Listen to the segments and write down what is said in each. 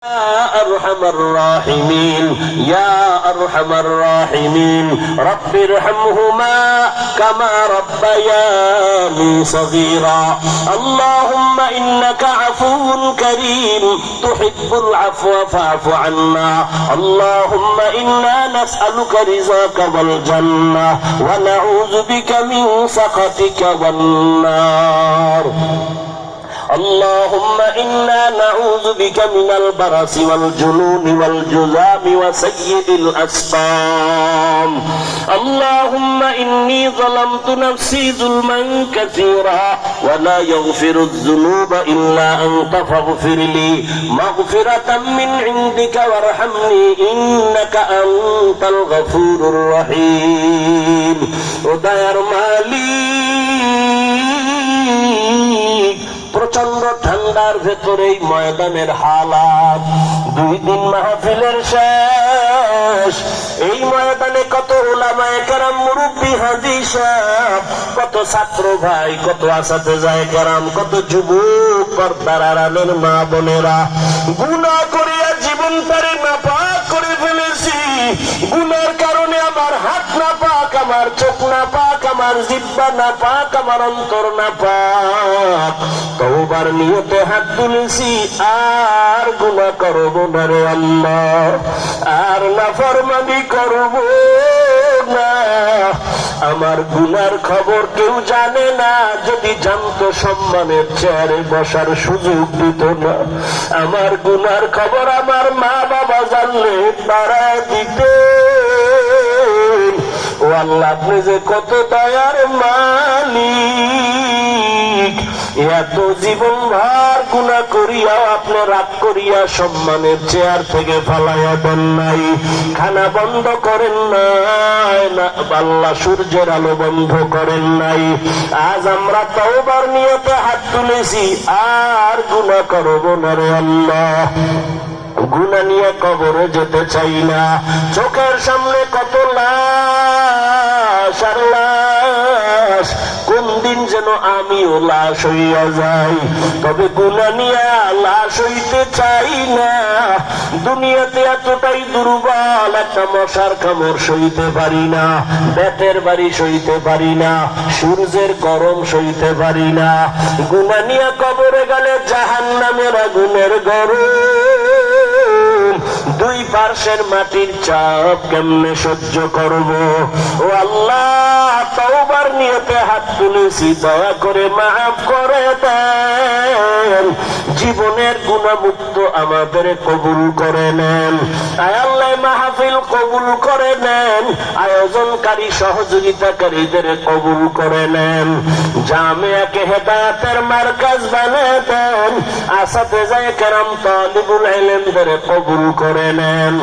يا أرحم الراحمين يا أرحم الراحمين رب ارحمهما كما ربياني صغيرا اللهم إنك عفو كريم تحب العفو فاعف عنا اللهم إنا نسألك رضاك والجنة ونعوذ بك من سخطك والنار اللهم إنا نعوذ بك من البرص والجنون والجذام وسيء الأسقام اللهم إني ظلمت نفسي ظلما كثيرا ولا يغفر الذنوب إلا أنت فاغفر لي مغفرة من عندك وارحمني إنك أنت الغفور الرحيم ودير مالك প্রচন্ড ঠান্ডার ভেতরে ময়দানের হালাত 2 দিন মাহফিলের শেষ এই ময়দানে কত উলামায়ে কেরাম মুরব্বি হাজী সাহেব কত ছাত্র ভাই কত আসাতেজায়ে কেরাম কত যুবক পর্দার আড়ালের মা বোনেরা গুনাহ করিয়া জীবনটারে নাপাক করে ফেলেছি গুনার কারণে আমার হাত নাপাক আমার চোখ নাপাক আমার জিহ্বা নাপাক আমার অন্তর নাপাক তওবার নিয়তে হাত তুলেছি আর গুনাহ করব না রে আল্লাহ আর নাফরমানি করব না আমার গুনার খবর কেউ জানে না যদি জানতো সম্মানের চেয়ারে বসার সুযোগ দিত না আমার গুনার খবর আমার মা বাবা জানলে তারা দিতেন ও আল্লাহ আপনি যে কত দয়ার মালিক এত জীবন ভার গুনাহ করিয়া আপনি রাগ করিয়া সম্মানের চেয়ার থেকে ফালাইয়া দেন নাই খানা বন্ধ করেন নাই না আল্লাহ সূর্যের আলো বন্ধ করেন নাই আজ আমরা তওবার নিয়তে হাত তুলেছি আর গুনাহ করব না রে আল্লাহ গুনাহ নিয়ে কবরে যেতে চাই না চোখের সামনে কত লাশ আর লাশ কোন দিন যেন আমিও লাশ হইয়া যাই তবে গুনাহ নিয়ে লাশ হইতে চাই না দুনিয়াতে এতটাই দুর্বল একটা মশার কামড় সইতে পারি না বেতের বাড়ি সইতে পারি না সূর্যের গরম সইতে পারি না গুনাহ নিয়ে কবরে গেলে জাহান্নামের আগুনের গরম দুই পার্শ্বের মাটির চাপ কেমনে সহ্য করব ও আল্লাহ তওবার নিয়তে হাত তুলেছি দয়া করে মাফ করে দেন জীবনের গুনাহমুক্ত আমাদের কবুল করে নেন আয় আল্লাহ মাহফিল কবুল করে নেন আয়োজনকারী সহযোগিতাকারীদের কবুল করে নেন জামিয়াকে হেদায়েতের মারকাজ বানিয়ে দেন আসাতেজায়ে কেরাম তালিবুল ইলমদের কবুল করে নেন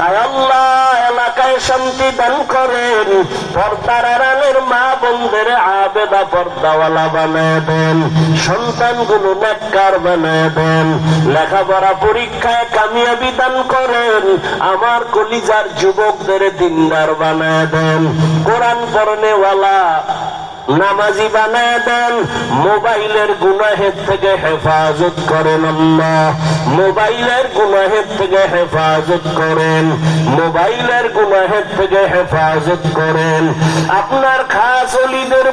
আয় আল্লাহ এলাকায় শান্তি দান করেন পর্দার আড়ালের মা বোনদের আবেদা পর্দাওয়ালা বানিয়ে দেন সন্তানগুলো নেককার বানিয়ে দেন লেখাপড়া পরীক্ষায় কামিয়াবি দান করেন আমার কলিজার যুবকদের দিনদার বানিয়ে দেন কোরআন পড়নেওয়ালা নামাজি বানায় দেন মোবাইলের গুনাহের থেকে হেফাজত করেন আল্লাহ মোবাইলের গুনাহের থেকে হেফাজত করেন মোবাইলের গুনাহের থেকে হেফাজত করেন আপনার খাস ওলিদের